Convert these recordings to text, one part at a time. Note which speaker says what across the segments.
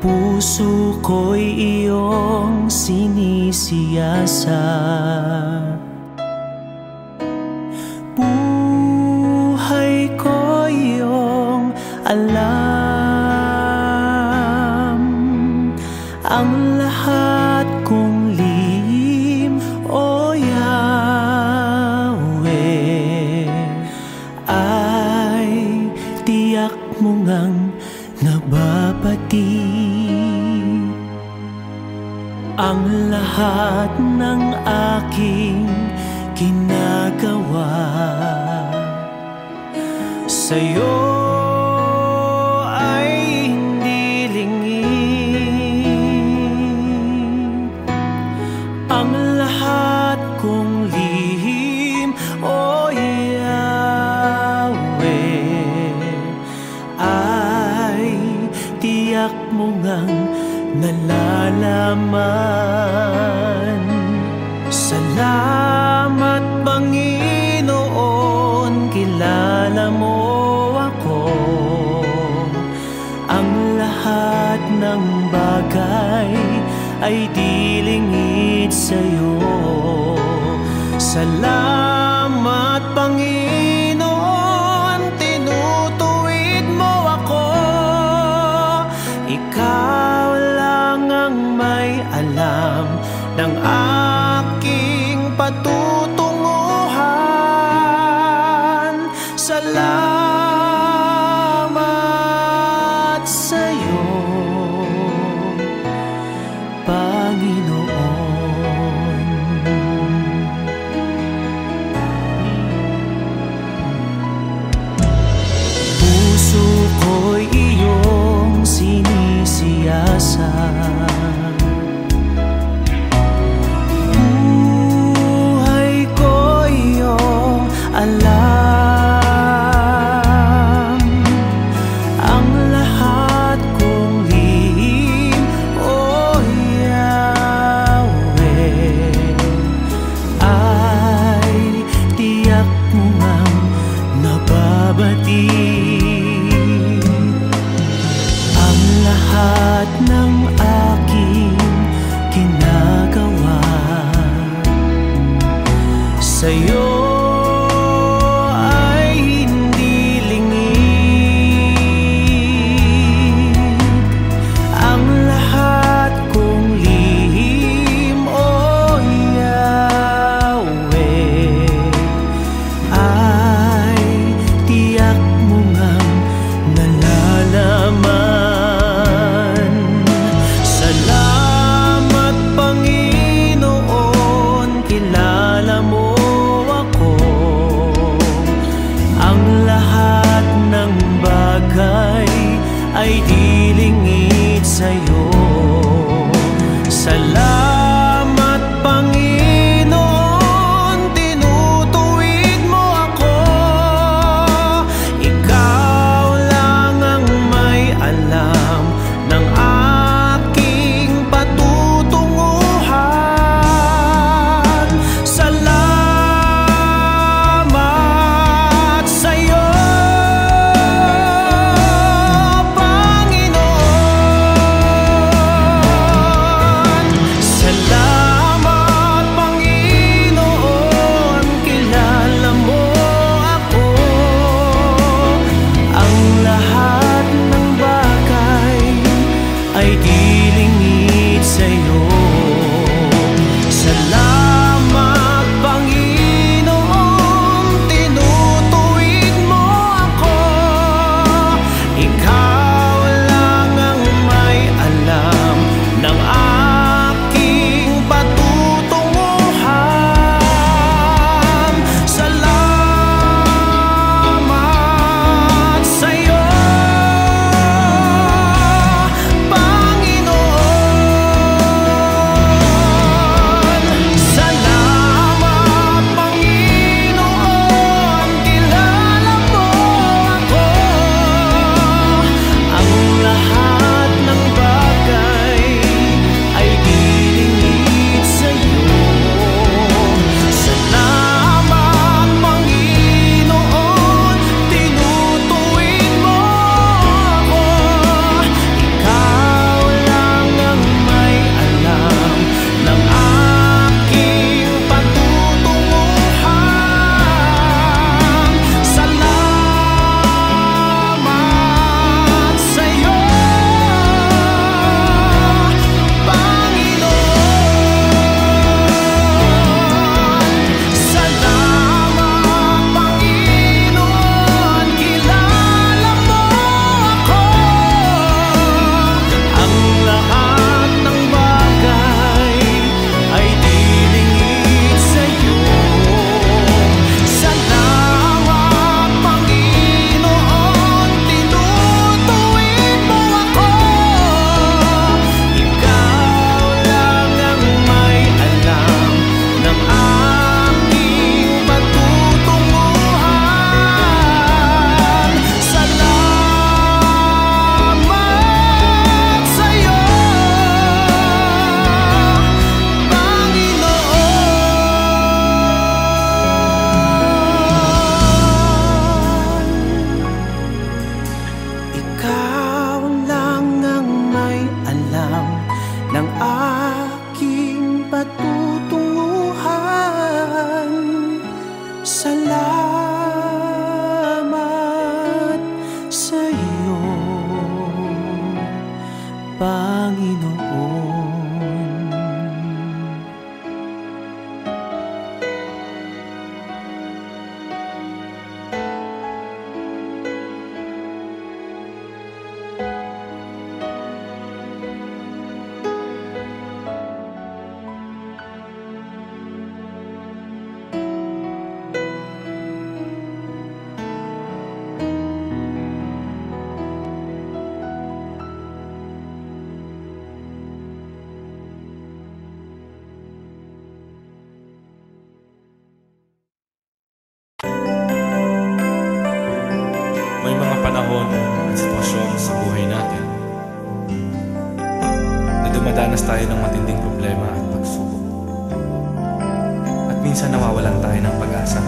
Speaker 1: Puso ko'y iyong sinisiyasat, buhay ko'y iyong alam. Ang lahat kong lihim, O Yahweh, ay tiyak mo ngang nababati. Ang lahat ng aking ginagawa sa'yo ay hindi lingid. Ang lahat kong lihim, O Yahweh, ay tiyak mo ngang nalalaman. Salamat Panginoon, kilala mo ako. Ang lahat ng bagay ay di lingid sa'yo. Salamat Panginoon, tinutuwid mo ako. Ikaw lang ang may alam ng aking patutunguhan. Salamat sa'yo, Panginoon. Puso ko'y iyong sinisiyasat, alam. Ang lahat kong lihim, O Yahweh, ay tiyak mo ngang nababati. Ang lahat ng aking ginagawa sa'yo ay di lingid sa'yo. Salamat Panginoon, tinutuwid mo ako.
Speaker 2: panahon at sitwasyon sa buhay natin na dumadanas tayo ng matinding problema at pagsubok. At minsan nawawalan tayo ng pag-asa.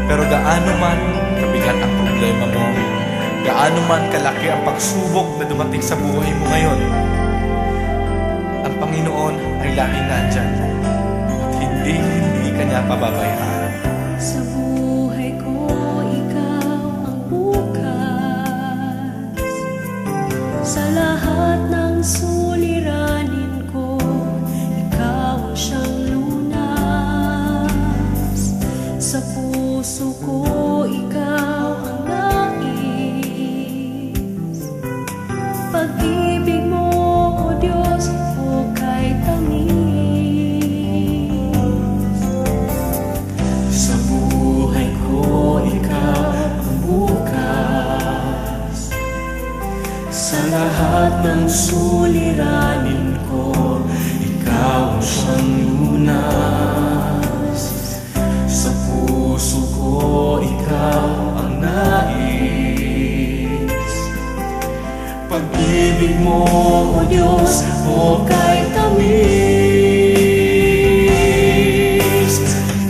Speaker 2: Pero gaano man kabigat ang problema mo, gaano man kalaki ang pagsubok na dumating sa buhay mo ngayon, ang Panginoon ay laging nandyan at hindi ka niya pababayaan.
Speaker 3: Sa buhay ko, ikaw ang bukas. Sa lahat ng suliranin ko, ikaw ang siyang lunas. Sa puso ko, ikaw ang nais. Pag-ibig mo, O Diyos, hukay tamis. Sa buhay ko, ikaw ang bukas. Sa lahat ng suliranin ko, ikaw ang siyang lunas. Sa puso ko, ikaw ang nais. Pag-ibig mo, O Diyos, hukay tamis.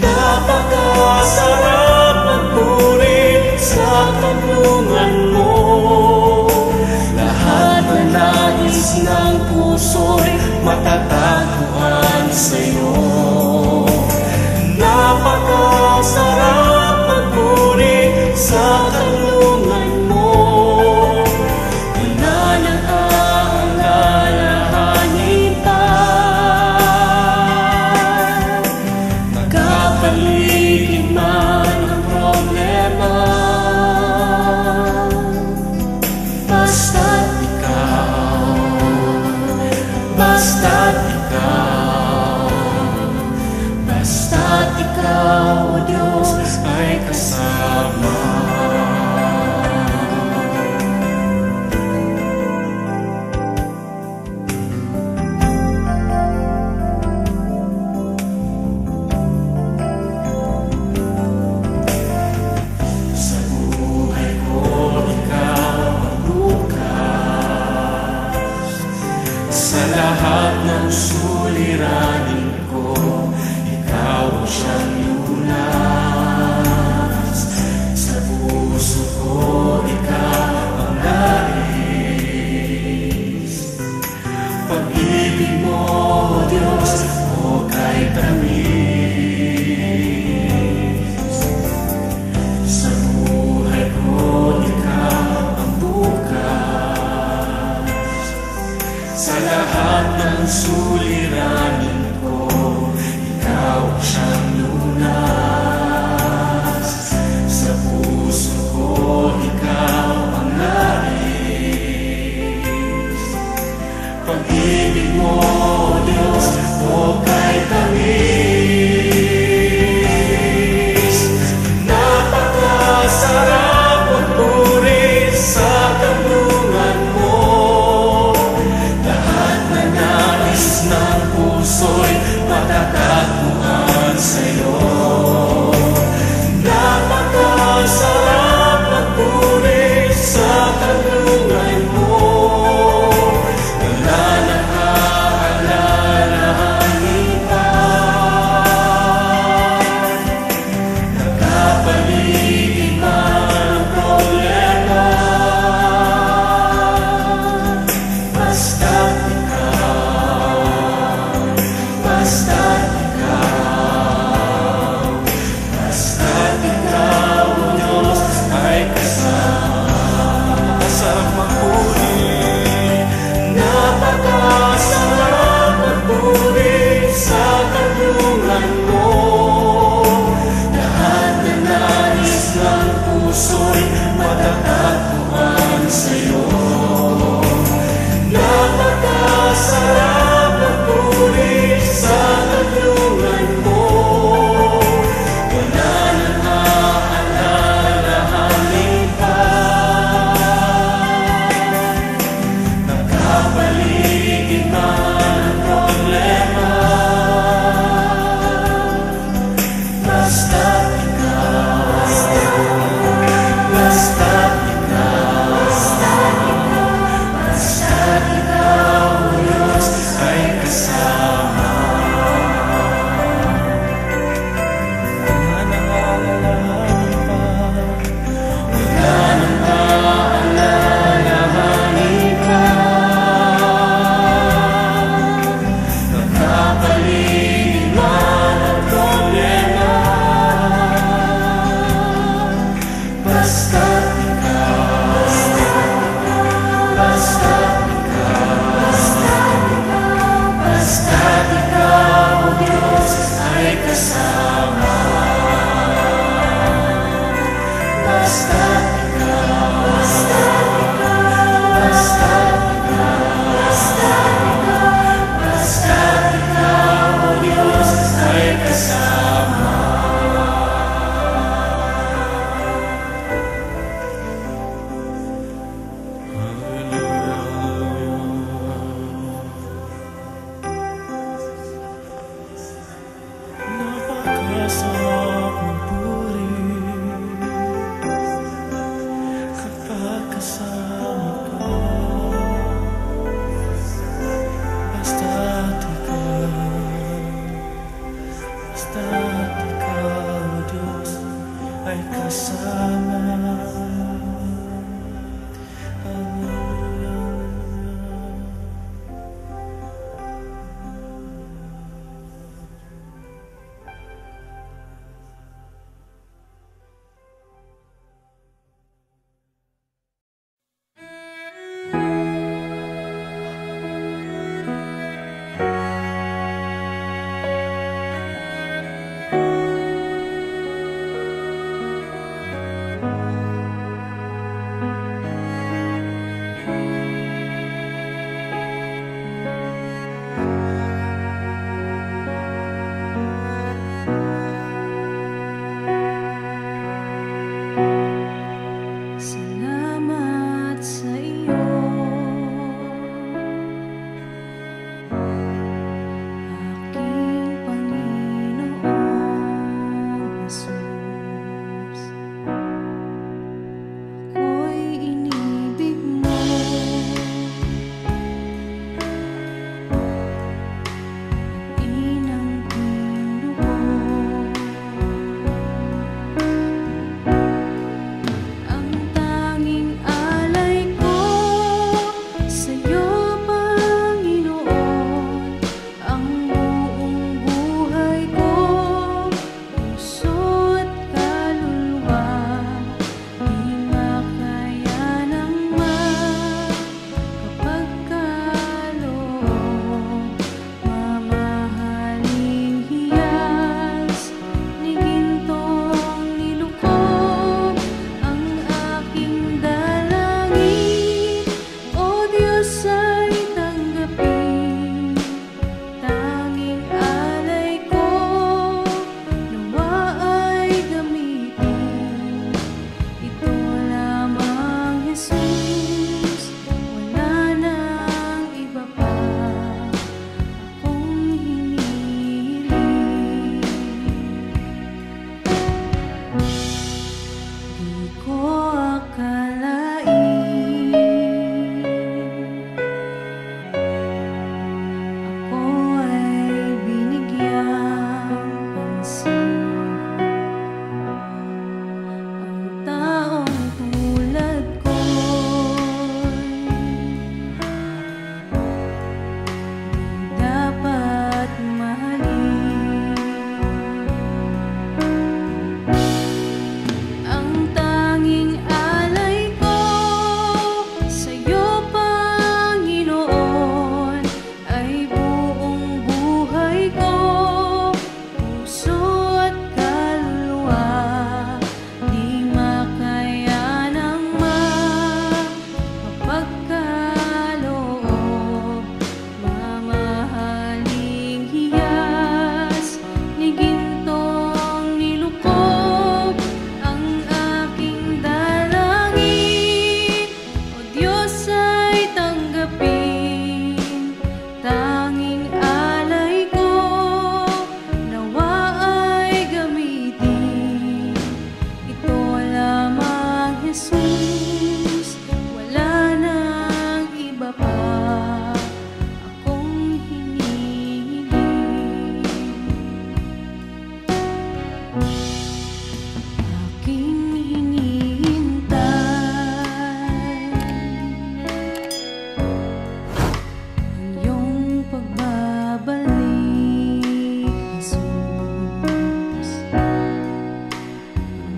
Speaker 3: Napakasarap magpuri sa tanungan mo. Lahat na nais ng puso'y matatagpuan sa'yo. Napakasarap magpuri sa tanungan mo. Wala nang aalalahanin pa. Nagkapaligid man ang problema, basta't ikaw, basta't ikaw, basta't ikaw, O Diyos, ay kasama. Sa buhay ko, ikaw ang bukas. Sa lahat ng suliranin ko, ikaw ang siyang lunas. Sa puso ko, ikaw ang nais. Pag-ibig mo, O Diyos, hukay tamis. Sa buhay ko, ikaw ang bukas. Sa lahat ng suliranin ko, ikaw ang siyang lunas. Sa puso ko, ikaw ang nais. Pag-ibig mo, O Diyos, hukay tamis. Napakasarap magpuri sa tanungan mo. Lahat na nais ng puso'y matatagpuan sa'yo. Napakasarap magpuri sa tanungan mo. Wala nang aalalahanin pa. Nagkapaligid man ang problema, basta't ikaw, basta't ikaw, basta't ikaw, O Diyos, ay kasama. Napakasarap magpuri, napakasarap magpuri sa tanungan mo. Lahat na
Speaker 1: ay kasama.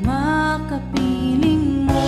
Speaker 4: Makapiling mo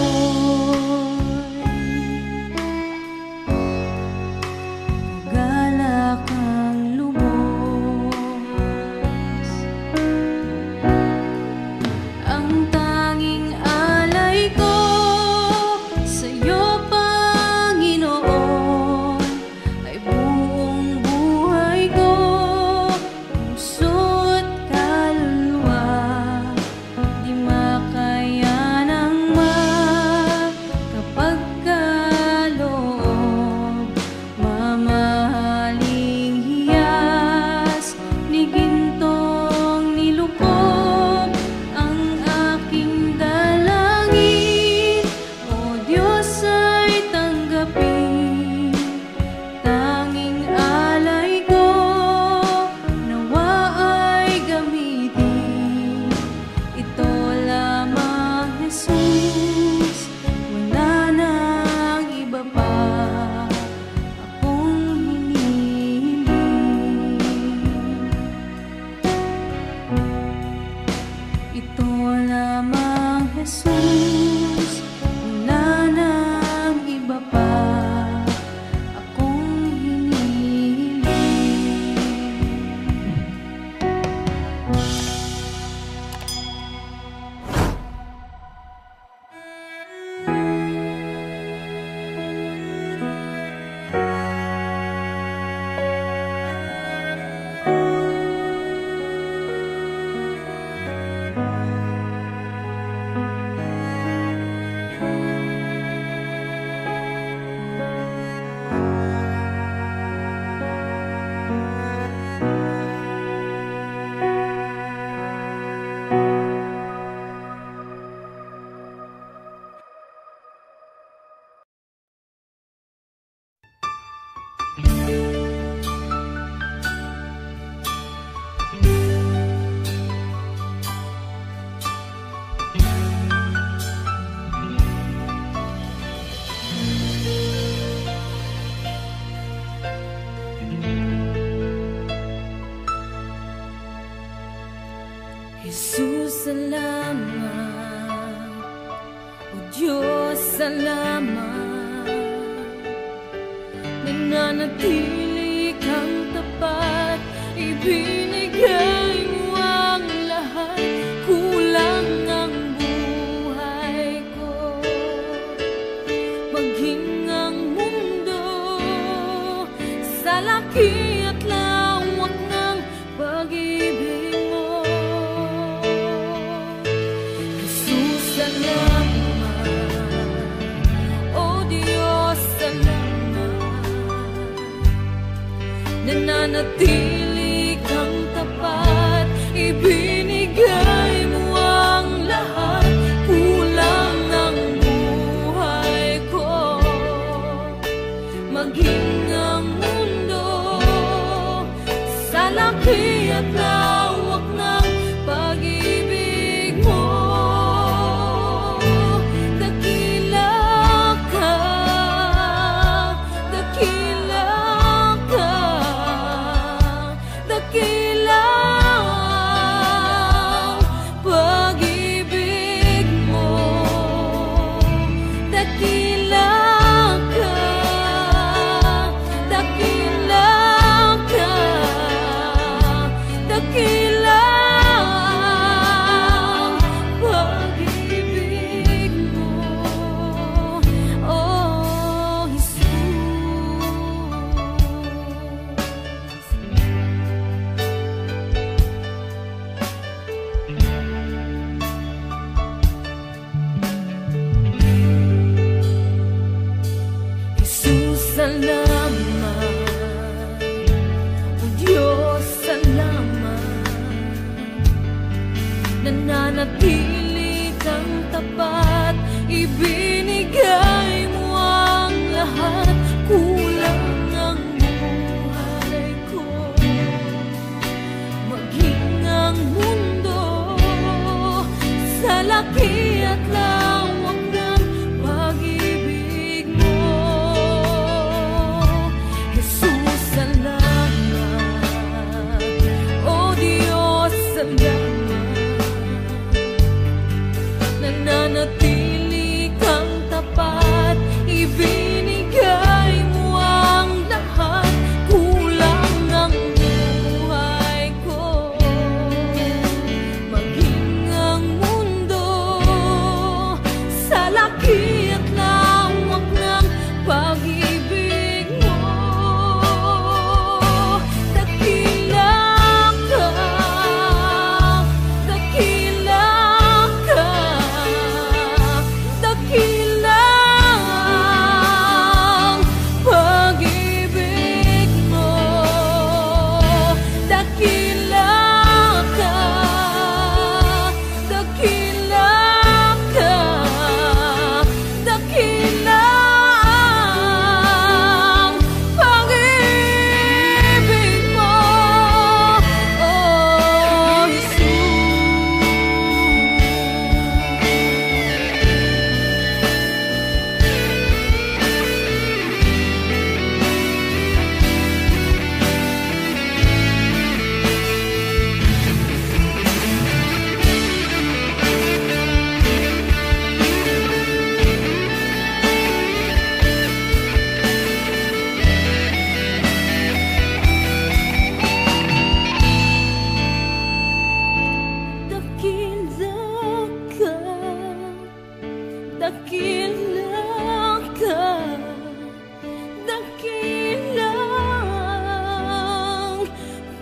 Speaker 4: Diyos, salamat. Nananatili kang tapat, ibinigay mo ang lahat. Kulang ang buhay ko, maging ang mundo sa laki at lawak ng pag-ibig mo. Jesus, salamat. O Diyos, salamat. Nananatili kang tapat, ibinigay mo ang lahat. Kulang ang buhay ko, maging ang mundo sa laki at lawak ng pag-ibig mo. Dakila ka, dakila ka, dakila ang pag-ibig mo. Dakila ka, dakila ka, dakila ang pag-ibig mo. Oh, Jesus. Jesus, salamat. O Diyos, salamat. Nananatili kang tapat, ibinigay mo ang lahat. Kulang ang buhay ko, maging ang mundo sa laki at lawak ng pag-ibig mo. Jesus, salamat. O Diyos, salamat. Nananatili kang tapat, ibinigay mo ang lahat. Kulang ang buhay ko, maging ang mundo sa laki at lawak ng pag-ibig mo. Dakila ka, dakila ka, dakila ang pag-ibig mo. Dakila ka, dakila ka, dakila ang pag-ibig mo. Oh, dakila ka, dakila ka, dakila ang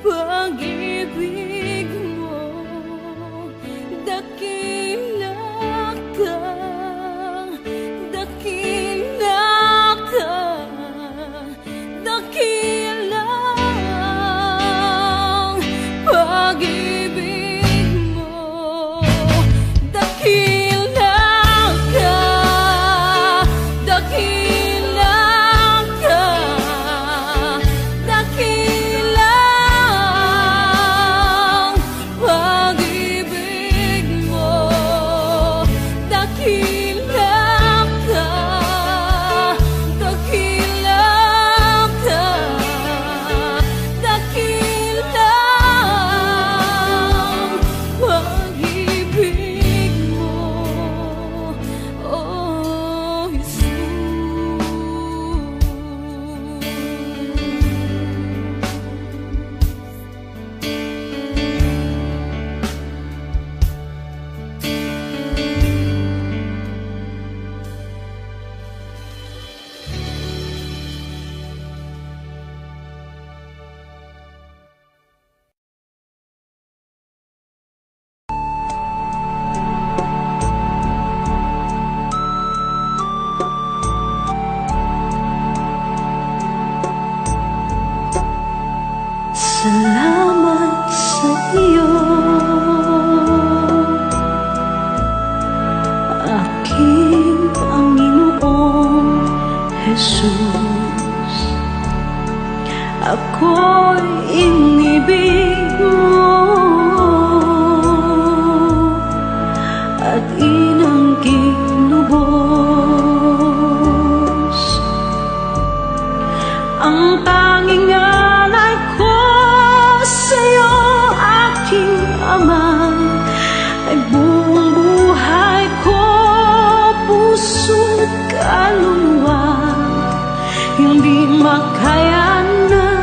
Speaker 4: pag-ibig mo. Dakila ka, dakila ka, dakila ang pag-ibig mo. Dakila ka, Jesus, ako'y inibig mo at inang kinubos. Ang tanging alay ko sa'yo, aking Ama, ay buong buhay ko, puso't kaluluwa. Hindi makaya na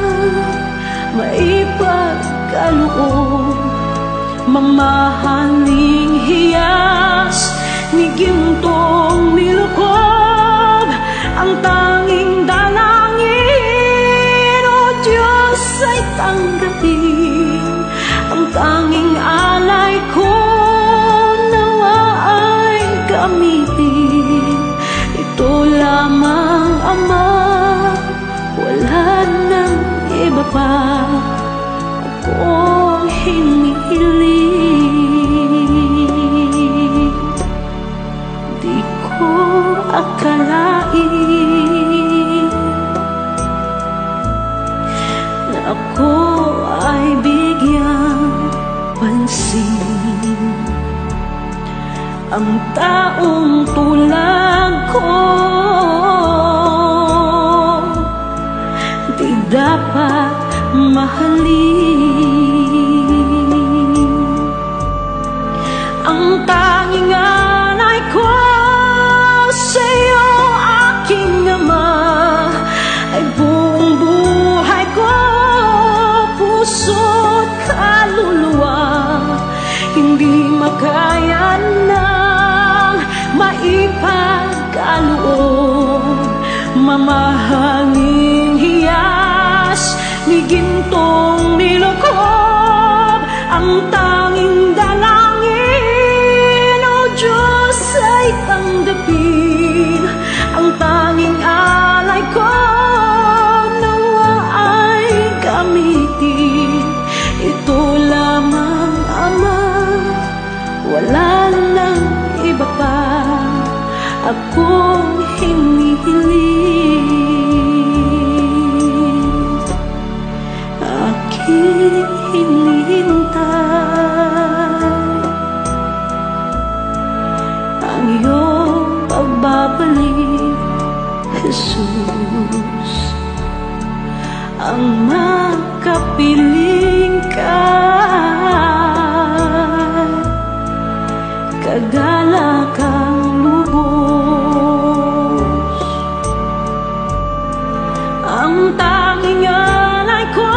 Speaker 4: maipagkaloob, mamahaling hiyas ni gintong nilukob. Ang tanging dalangin, O Diyos, ay tanggapin. Ang tanging alay ko nawa ay gamitin. Ito lamang, Ama, wala nang iba pa akong hinihiling. Di ko akalain na ako ay bigyang pansin. Ang taong tulad ko di dapat mahalin. Ang tanging alay ko sa'yo, aking Ama, ay buong buhay ko, puso't kaluluwa. Hindi makaya nang maipagkaloob, mamahaling hiyas ni gintong nilukob. Ang tanging dalangin, O Diyos, ay tanggapin. Ang tanging alay ko nawa ay gamitin. Ito lamang, Ama, wala nang iba pa akong hinihiling. Aking hinihintay ang iyong pagbabalik, Jesus. Ang makapiling ka, kagalakang lubos. Ang tanging alay ko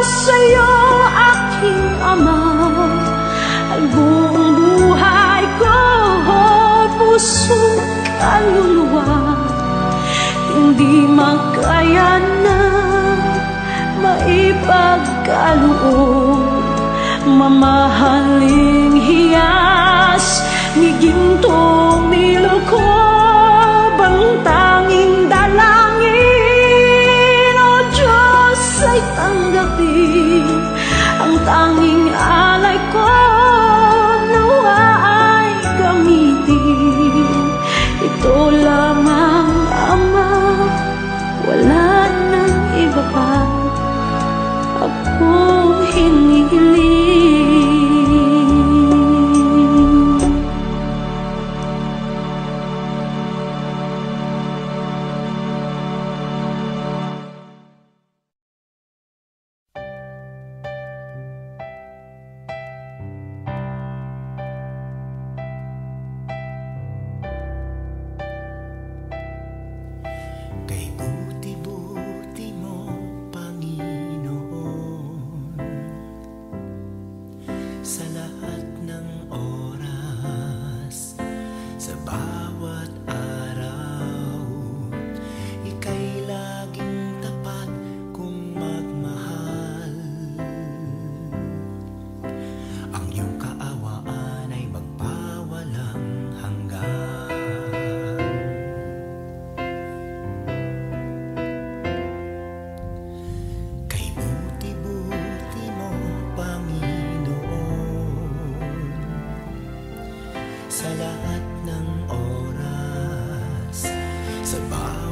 Speaker 4: sa'yo, aking Ama, ay buong buhay ko, puso't kaluluwa. Hindi makaya na maipagkaloob, mamahaling hiyas ni gintong nilukob. Ang tanging dalangin, O Diyos, ay tanggapin. Ang tanging alay ko nawa ay gamitin. Ito lamang, Ama, wala nang iba pa akong hinihiling.
Speaker 1: Kay buti-buti mo, Panginoon, sa lahat ng oras, sa bawat araw, ika'y laging tapat kung magmahal. Ang iyong kaawaan ay magpawalang hanggan. Sa lahat ng oras, sa bawat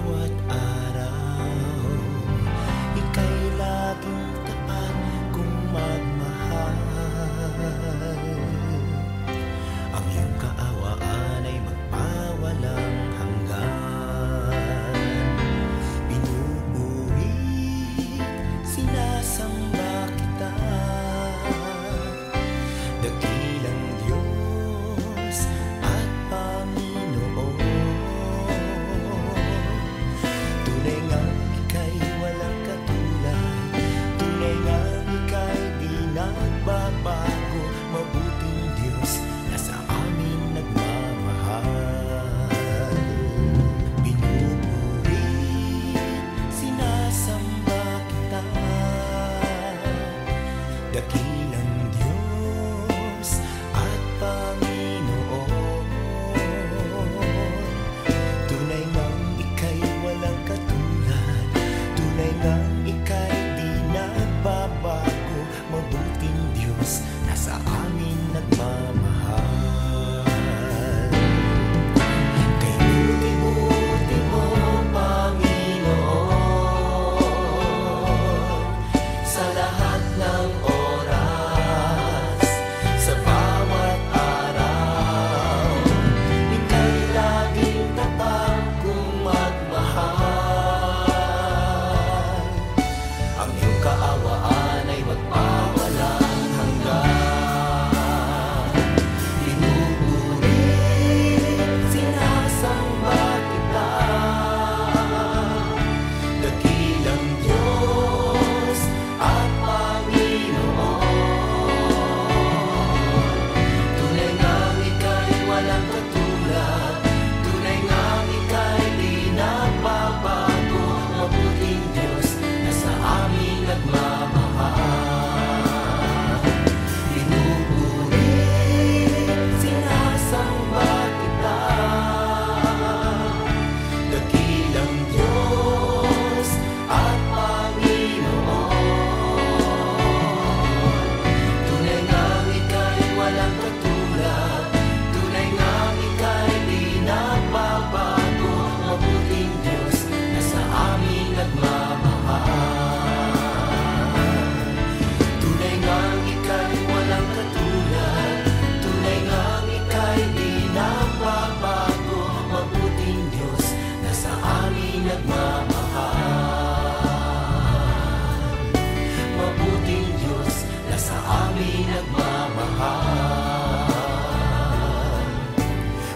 Speaker 1: walang katulad. Tunay ngang ika'y di nababago. Mabuting Diyos na sa amin nagmamahal. Pinupuri, sinasamba kita. Dakilang Diyos at Panginoon. Tunay ngang ika'y walang katulad. Tunay ngang ika'y di nababago. Mabuting Diyos na sa amin nagmamahal. Tunay ngang ika'y walang katulad. Tunay ngang ika'y di nababago. Mabuting Diyos na sa amin nagmamahal. Mabuting Diyos na sa amin nagmamahal.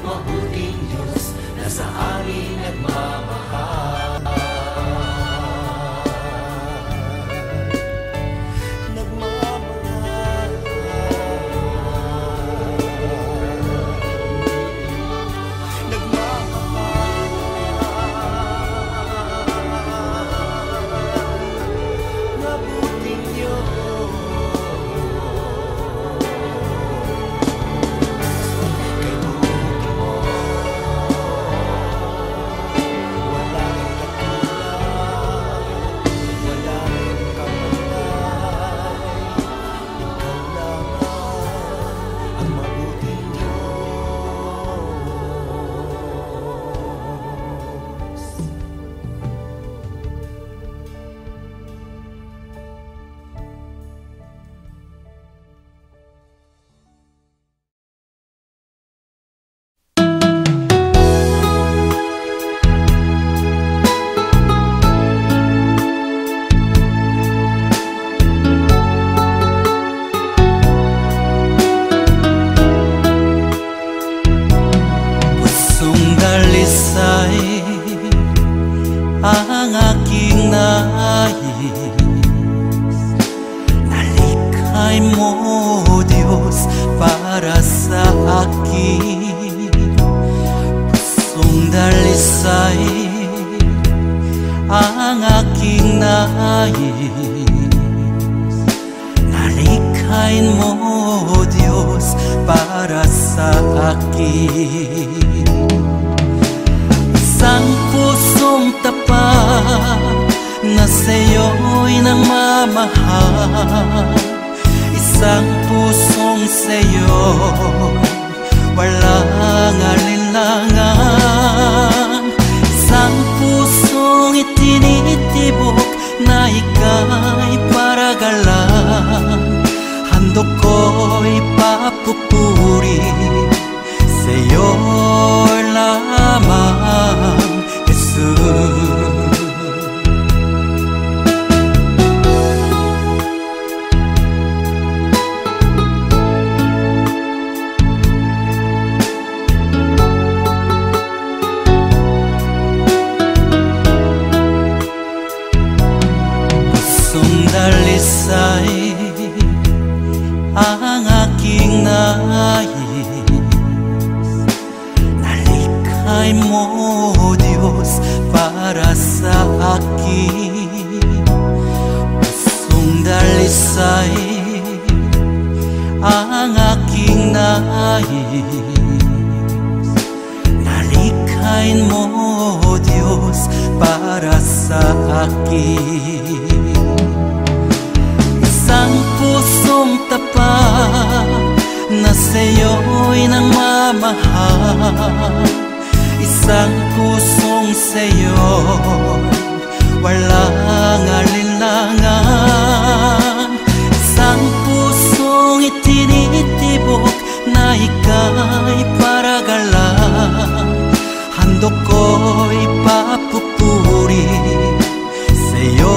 Speaker 1: Mabuting Diyos na sa amin nagmamahal. Nagmamahal. Mabuting Diyos. Kay buti mo, walang katulad, walang kamatay. Ikaw lang ang mabuting Diyos. Pusong dalisay ang aking nais. Nalikhay mo, Diyos, para sa akin. Pusong dalisay ang aking nais. Nalikhay mo, Diyos, para sa akin. Isang pusong tapat na sa'yo'y nagmamahal. Isang pusong sa'yo walang alinlangan. Isang pusong itinitibok na ika'y paragalan. Handog ko'y papupuri sa'yo lamang, Jesus. Pusong dalisay ang aking nais. Nalikhay mo, Diyos, para sa akin. Pusong dalisay ang aking nais. Nalikhay mo, Diyos, para sa akin. Isang pusong tapat na sa'yo'y nagmamahal. Isang pusong sa'yo walang alinlangan. Isang pusong itinitibok na ika'y paragalan. Handog ko'y papupuri sa'yo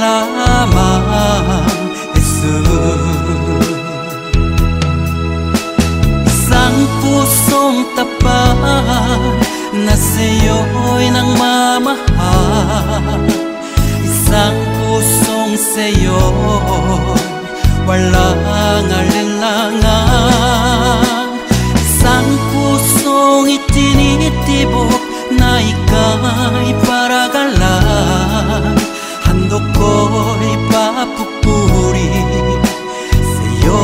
Speaker 1: lamang, Jesus. Isang pusong tapat na sa'yo'y nagmamahal. iyong itinitibok na ika'y paragalan. Handog ko'y papupuri sa'yo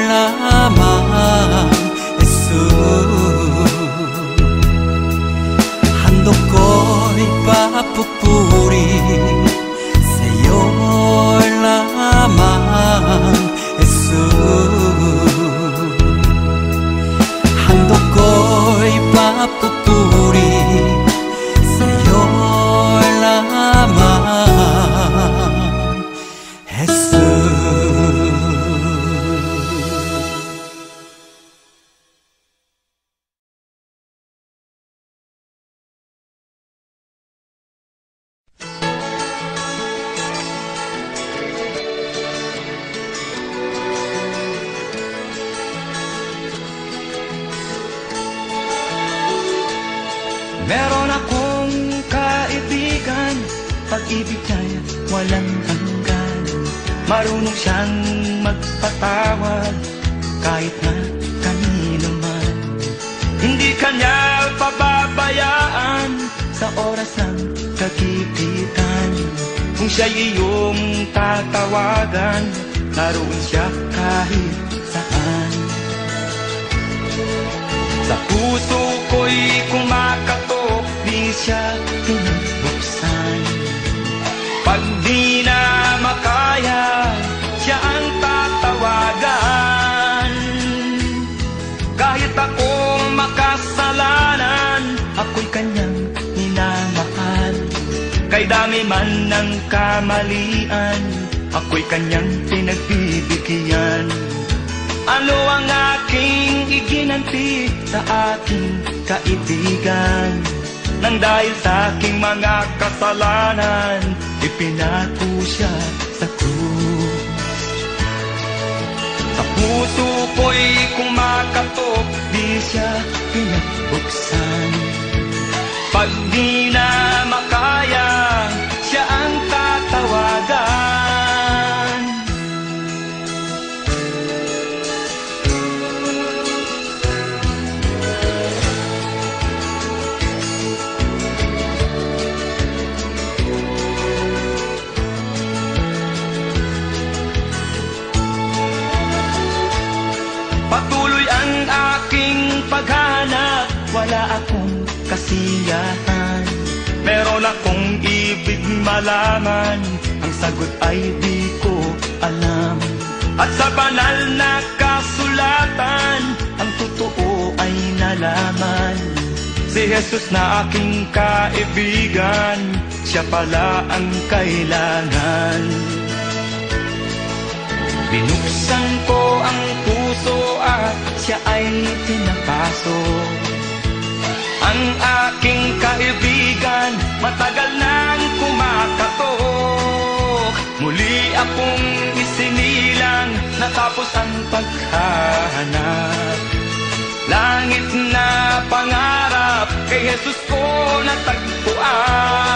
Speaker 1: lamang, Jesus. Handog ko'y papupuri sa'yo lamang, Jesus. Handog ko'y papupuri sa'yo lamang, Jesus.
Speaker 3: Meron akong kaibigan, pag-ibig niya'y walang hanggan. Marunong siyang magpatawad kahit na kanino man. Hindi kanya pababayaan sa oras ng kagipitan. Kung siya'y iyong tatawagan, naroon siya kahit saan. Sa puso ko'y kumakatok, di siya pinubuksan. Pag di na makaya, siya ang tatawagan. Kahit akong makasalanan, ako'y kanyang minamahal. Kay dami man ng kamalian, ako'y kanyang pinagbibigyan. Ano ang aking iginanti sa aking kaibigan? Nang dahil sa aking mga kasalanan, ipinako siya sa krus. Sa puso ko'y kumakatok, di siya pinagbuksan. Pag di na makaya, siya ang tatawagan. Patuloy ang aking paghanap, wala akong kasiyahan. Meron akong ibig malaman, ang sagot ay di ko alam. At sa banal na kasulatan, ang totoo ay nalaman. Si Jesus na aking kaibigan, siya pala ang kailangan. Binuksan ko ang puso at siya ay pinapasok. Ang aking kaibigan, matagal nang kumakatok. Muli akong isinilang, natapos ang paghahanap. Langit na pangarap, kay Jesus ko natagpuan.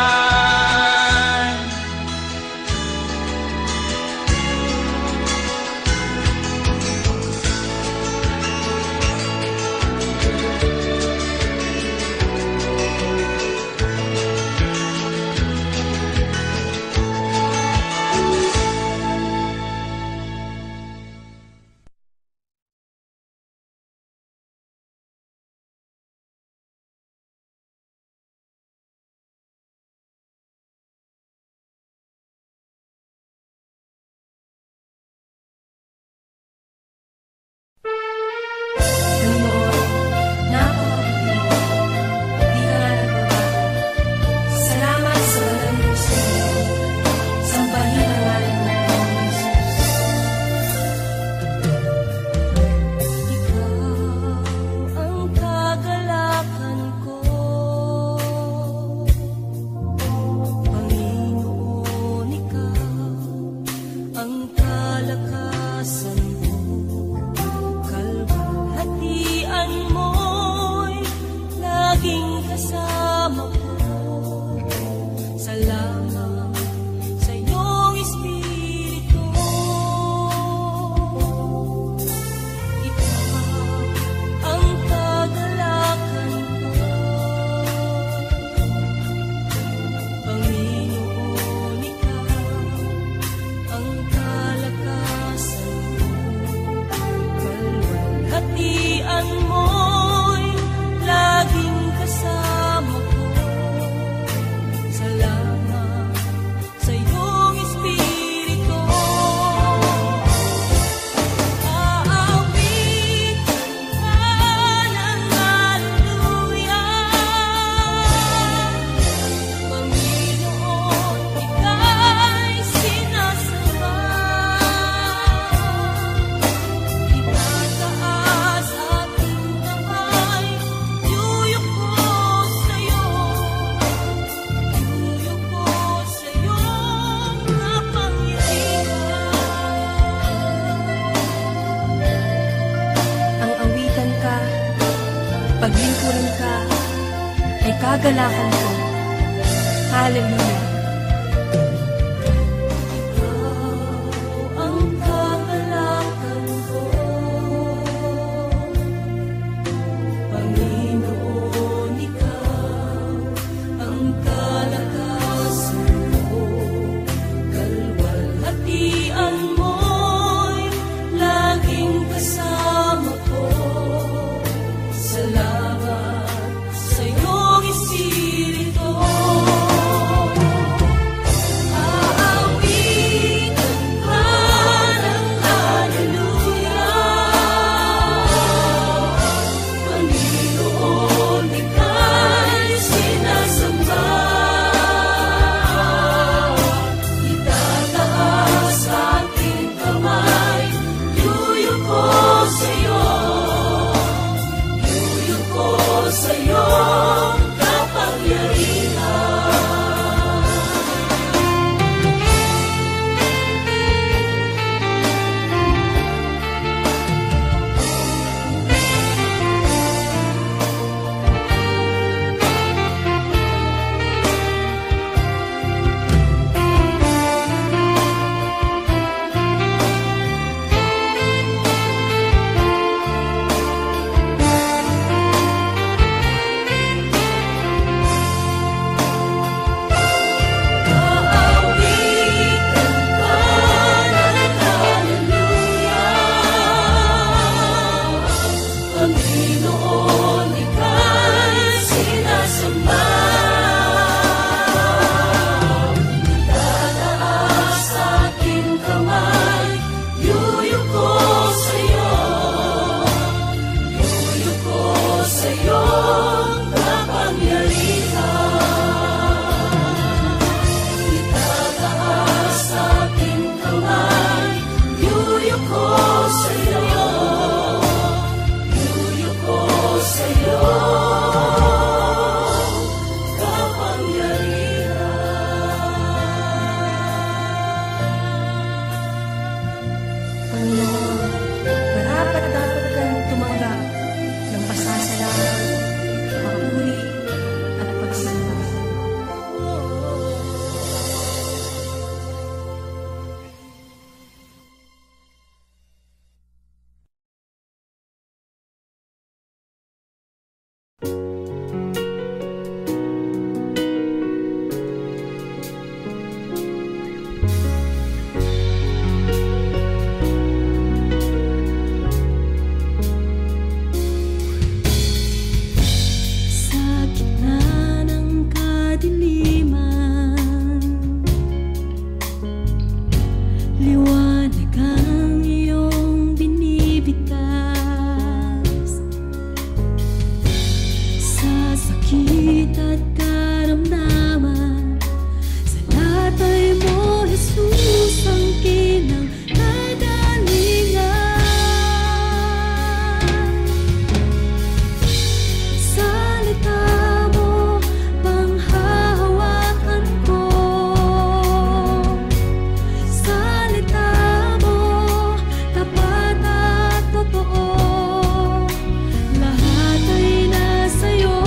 Speaker 4: Paglingkuran ka ay kagalakan ko. Hallelujah. Ang kagalakan ko, Panginoon, ikaw ang kalakasan ko. Kalwalhatian mo'y laging kasama ko. Salamat sa iyong Espiritu. Aawitan ka ng hallelujah. Panginoon, ika'y sinasamba. Itataas aking kamay, yuyuko sa'yo. Yuyuko sa'yo, kapangyarihan. Panginoon, ika'y sinasamba. Tataas aking kamay, yuyuko sa'yo. Yuyuko sa'yo, kapangyarihan. Itataas aking kamay, yuyuko sa'yo. Yuyuko sa'yo, kapangyarihan. Panginoon, karapat-dapat kang tumanggap ng pasasalamat, papuri at pagsamba. Sa gitna ng kadiliman, liwanag ang iyong binibigkas. Sa sakit at karamdaman, sa latay mo, Jesus, ang kinangkagalingan. Salita mo, panghahawakan ko. Salita mo, tapat at totoo. Lahat ay nasa'yo,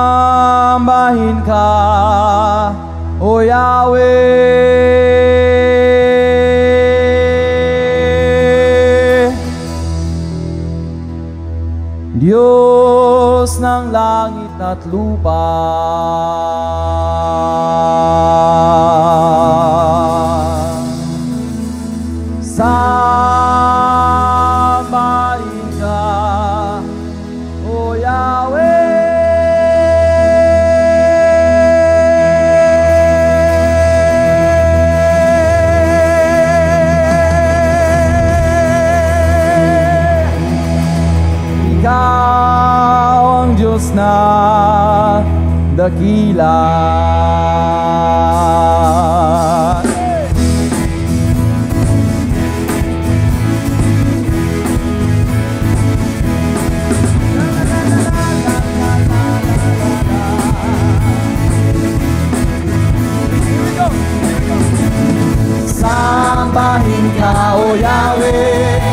Speaker 5: Sambahin ka, O Yahweh, Diyos ng langit at lupa. Sambahin ka, O Yahweh. Ikaw ang Diyos na dakila. Sambahin ka, O Yahweh,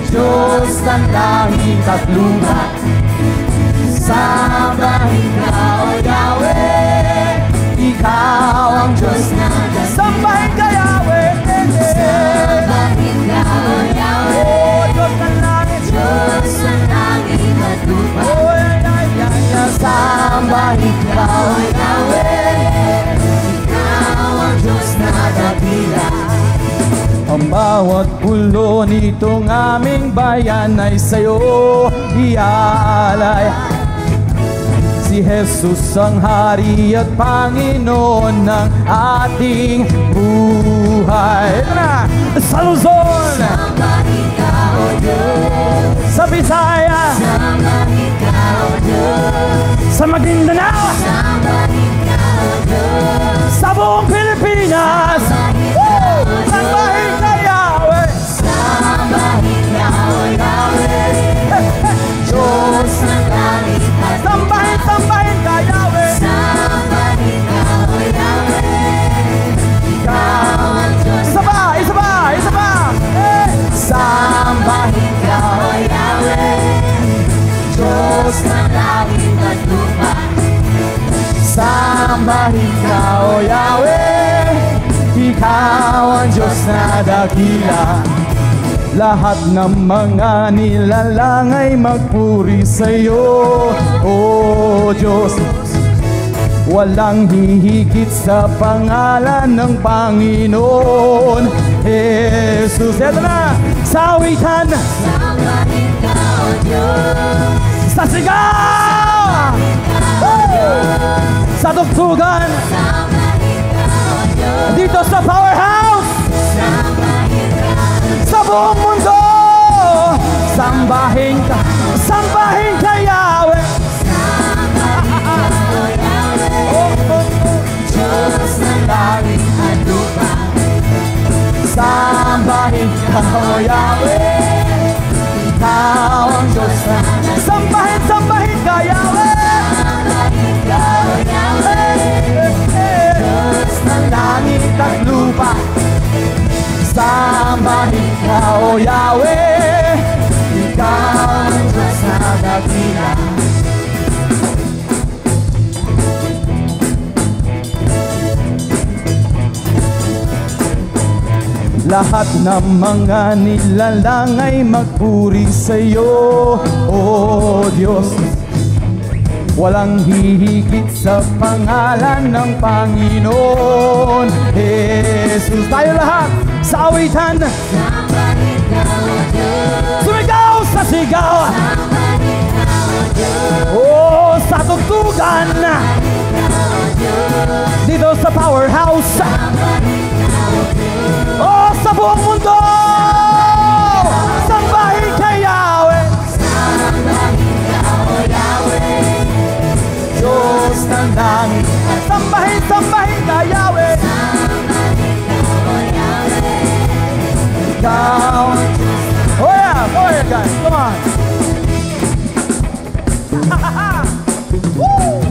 Speaker 5: Diyos ng langit at lupa. Sambahin ka, O Yahweh, Ikaw ang Diyos na dakila. Sambahin ka, Yahweh. Sambahin ka, O Yahweh, Diyos ng langit, Diyos ng langit at lupa. Sambahin ka, O Yahweh, Ikaw ang Diyos na dakila. Ang bawat pulo nitong aming bayan ay sa'yo iaalay. Si Jesus ang Hari at Panginoon ng ating buhay. Ito na! Sa Luzon! Sambahin ka, O Diyos! Sa Visayas! Sambahin ka, O Diyos! Sa Maguindanao! Sambahin ka, O Diyos! Sa buong Pilipinas! Sambahin ka, Yahweh! Sambahin ka, O Yahweh! Diyos ng langit at lupa. Sambahin ka, Yahweh! Sambahin ka, O Yahweh! Ikaw ang Diyos. Isa pa! Sambahin ka, O Yahweh! Diyos ng langit at lupa. Sambahin ka, O Yahweh! Ikaw ang Diyos na dakila. Lahat ng mga nilalang ay magpuri sa'yo, O Diyos. Walang hihigit sa pangalan ng Panginoon Jesus. Eto na, sa awitan. Sambahin ka, O Diyos. Sa sigaw. Sa tugtugan. Dito sa Powerhouse, sa buong mundo, sambahin ka, Yahweh. Diyos ng langit at lupa. Sambahin ka, O Yahweh. Ikaw ang Diyos na sambahin ka, Yahweh. Sambahin ka, O Yahweh. Diyos ng langit at lupa. Sambahin ka, O Yahweh. Ikaw ang Diyos na dakila. Lahat ng mga nilalang ay magpuri sa'yo, O Diyos. Walang hihigit sa pangalan ng Panginoon Jesus. Tayo lahat sa awitan. Sambahin ka, O Diyos. Sumigaw sa sigaw. Sambahin ka, O Diyos. Oh, sa tugtugan. Sambahin ka, O Diyos. Dito sa Powerhouse. Sambahin ka, O Diyos. Oh, sa buong mundo. Sambahin ka, Yahweh. Sambahin ka, O Yahweh. Diyos ng langit. Sambahin ka, Yahweh. Sambahin ka, O Yahweh. Ikaw. Oh yeah, go ahead guys, come on. Woo!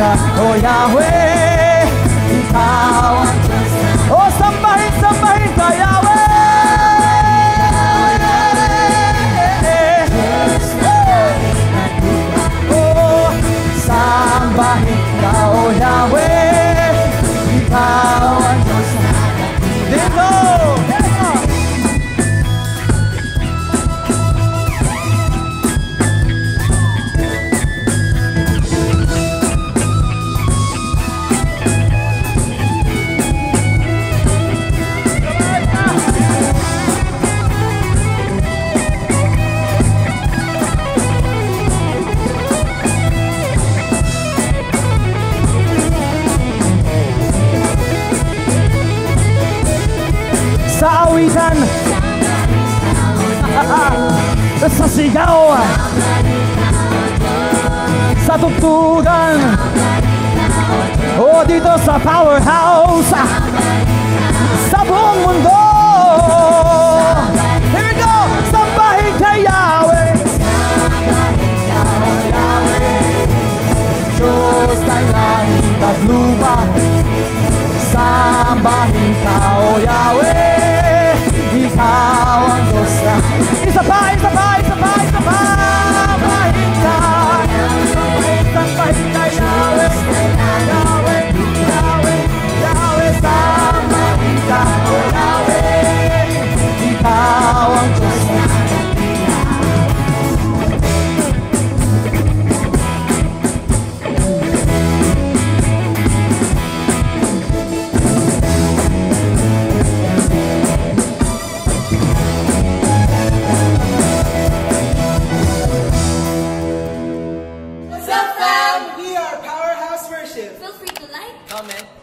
Speaker 5: ka, O Yahweh. Ikaw ang Diyos. O sambahin, sambahin ka, Yahweh. Sambahin ka, O Yahweh. Ikaw ang Diyos. Dito! Sa awitan, sa sigaw, sa tugtugan, o dito sa powerhouse, sa buong mundo. Here we go! Sambahin kay Yahweh. Diyos ng langit at lupa, sambahin ka, O Yahweh. Ikaw ang Diyos na. Isa pa, isa pa, isa pa, isa pa. Sambahin ka, sambahin ka, Yahweh. Yahweh, Yahweh, Yahweh. Sambahin ka, O Yahweh. Ikaw ang Diyos na.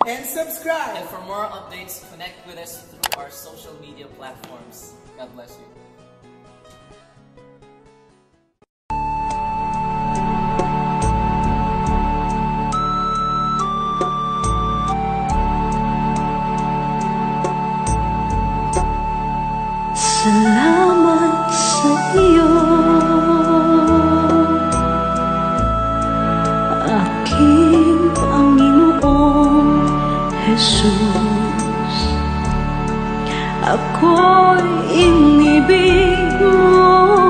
Speaker 1: And subscribe.
Speaker 6: And for more updates, connect with us through our social media platforms. God bless you.
Speaker 4: Salamat sa iyo, aking Panginoon Jesus. Ako'y inibig mo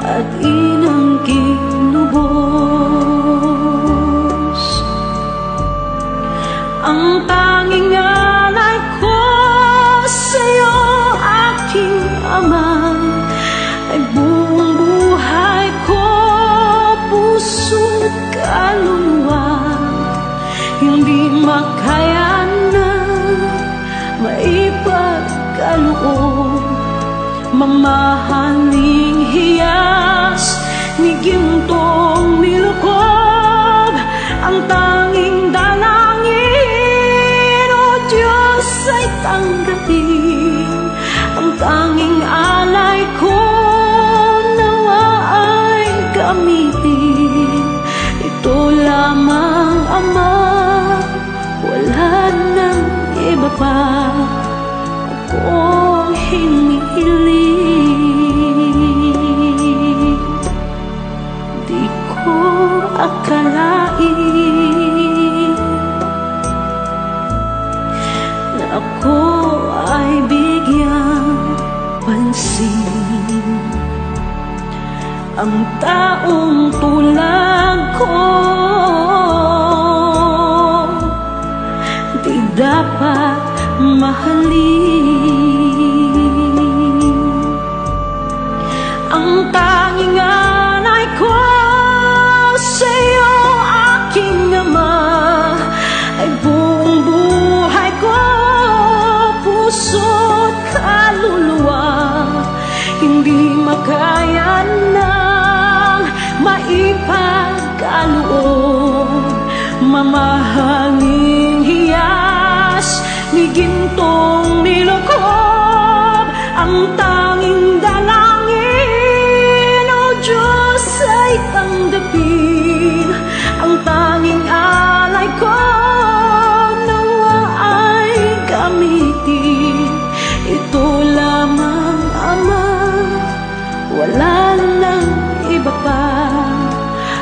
Speaker 4: at inangging lubos. Ang tanging alay ko sa'yo, aking Ama, ay buong buhay ko, puso't kaluluwa. Hindi makaya na maipagkaloob, mamahaling hiyas ni gintong nilukob. Ang tanging dalangin, O Diyos, ay tanggapin. Ang tanging alay ko, nawa ay gamitin. Ito lamang, Ama, wala nang iba pa akong hinihiling. Di ko akalain na ako ay bigyang pansin. Ang taong tulad ko di dapat mahalin. Ang tanging alay ko sa'yo, aking Ama, ay buong buhay ko, puso't kaluluwa. Hindi makaya nang maipagkaloob, mamahaling hiyas ni gintong nilukob. Ang tanging dalangin, O Diyos, ay tanggapin. Ang tanging alay ko, nawa ay gamitin. Ito lamang, Ama, wala nang iba pa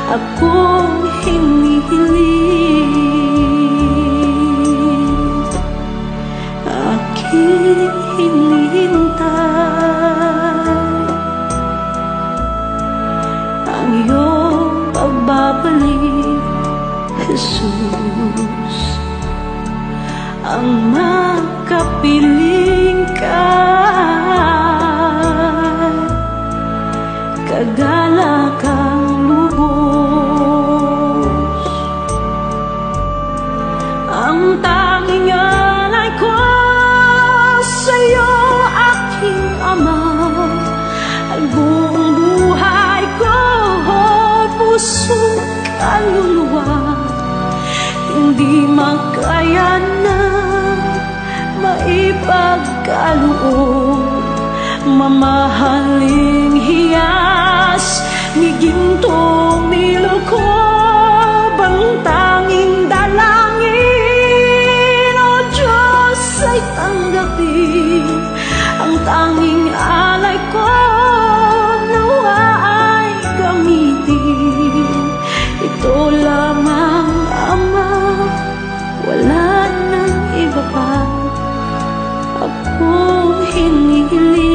Speaker 4: akong hinihiling, aking hinihintay ang iyong pagbabalik, Jesus, ang makapiling kay kagalakang lubos. Ang tanging alay ko sa'yo, aking Ama, ay buong buhay ko, puso, kaluluwa. Hindi makayanan, maipagkaloob, mamahaling hiyas ni gintong nilukob. Ang tanging dalangin, O Diyos, ay tanggapin. Ang tanging alay ko, nawa ay gamitin. Ito lamang, Ama, wala nang iba pa akong hinihiling.